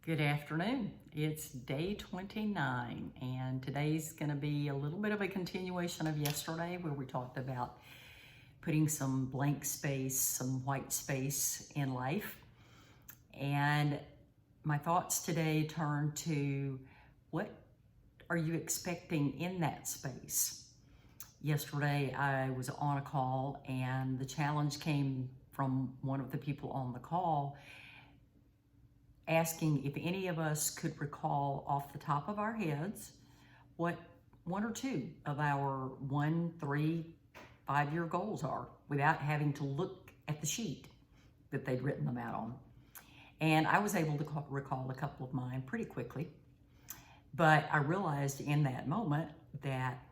Good afternoon. It's day 29, and today's going to be a little bit of a continuation of yesterday where we talked about putting some blank space, some white space in life. And my thoughts today turn to what are you expecting in that space? Yesterday, I was on a call, and the challenge came from one of the people on the call asking if any of us could recall off the top of our heads what one or two of our 1, 3, 5-year goals are without having to look at the sheet that they'd written them out on. And I was able to recall a couple of mine pretty quickly, but I realized in that moment that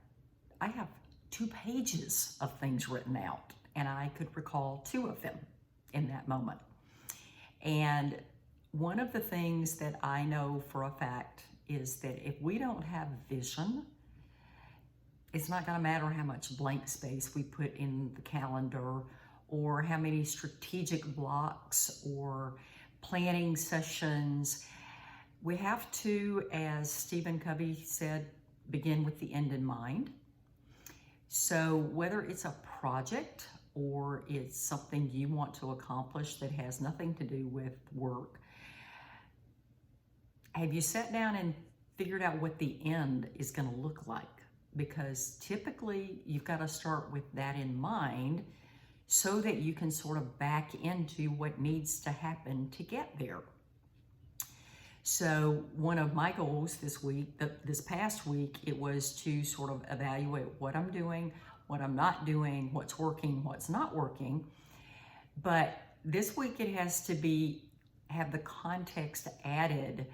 I have 2 pages of things written out, and I could recall 2 of them in that moment. And one of the things that I know for a fact is that if we don't have vision, it's not going to matter how much blank space we put in the calendar or how many strategic blocks or planning sessions. We have to, as Stephen Covey said, begin with the end in mind. So whether it's a project or it's something you want to accomplish that has nothing to do with work, have you sat down and figured out what the end is going to look like? Because typically you've got to start with that in mind so that you can sort of back into what needs to happen to get there. So one of my goals this past week, it was to sort of evaluate what I'm doing, what I'm not doing, what's working, what's not working. But this week it has to have the context added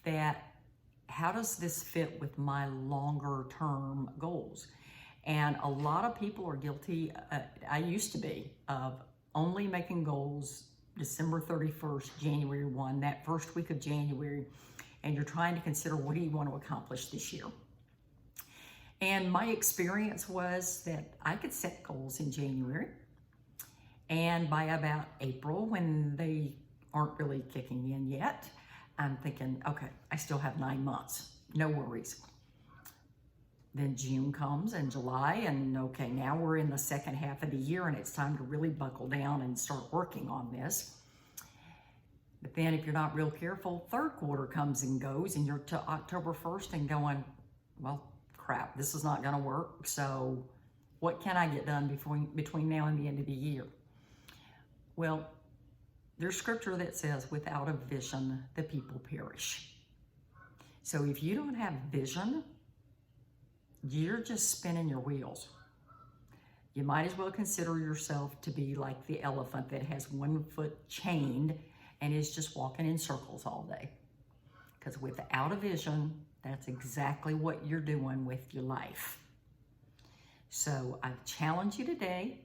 that how does this fit with my longer term goals? And a lot of people are guilty, I used to be, of only making goals December 31st, January 1, that first week of January, and you're trying to consider what do you want to accomplish this year. And my experience was that I could set goals in January, and by about April, when they aren't really kicking in yet, I'm thinking, okay, I still have 9 months, no worries. Then June comes and July, and okay, now we're in the second half of the year and it's time to really buckle down and start working on this. But then if you're not real careful, third quarter comes and goes and you're to October 1st and going, well, crap, this is not gonna work. So what can I get done between now and the end of the year? Well, there's scripture that says, without a vision, the people perish. So if you don't have vision, you're just spinning your wheels. You might as well consider yourself to be like the elephant that has 1 foot chained and is just walking in circles all day. Because without a vision, that's exactly what you're doing with your life. So I challenge you today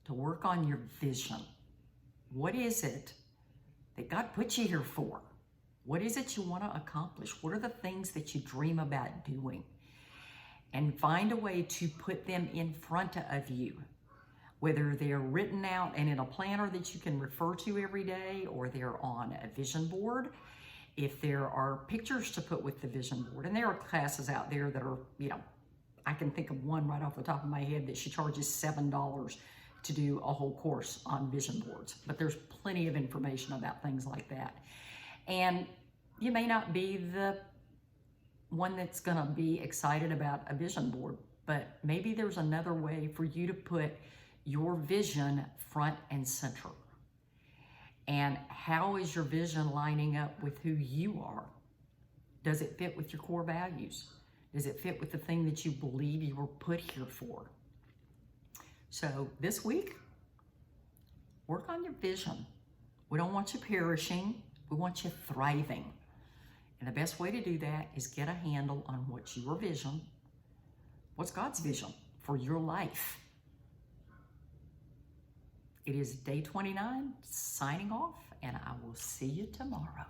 to work on your vision. What is it that God put you here for? What is it you want to accomplish? What are the things that you dream about doing? And find a way to put them in front of you, whether they're written out and in a planner that you can refer to every day, or they're on a vision board. If there are pictures to put with the vision board, and there are classes out there that are, I can think of one right off the top of my head that she charges $7 to do a whole course on vision boards, but there's plenty of information about things like that. And you may not be the one that's gonna be excited about a vision board, but maybe there's another way for you to put your vision front and center. And how is your vision lining up with who you are? Does it fit with your core values? Does it fit with the thing that you believe you were put here for? So this week, work on your vision. We don't want you perishing. We want you thriving. And the best way to do that is get a handle on what's your vision. What's God's vision for your life? It is day 29, signing off, and I will see you tomorrow.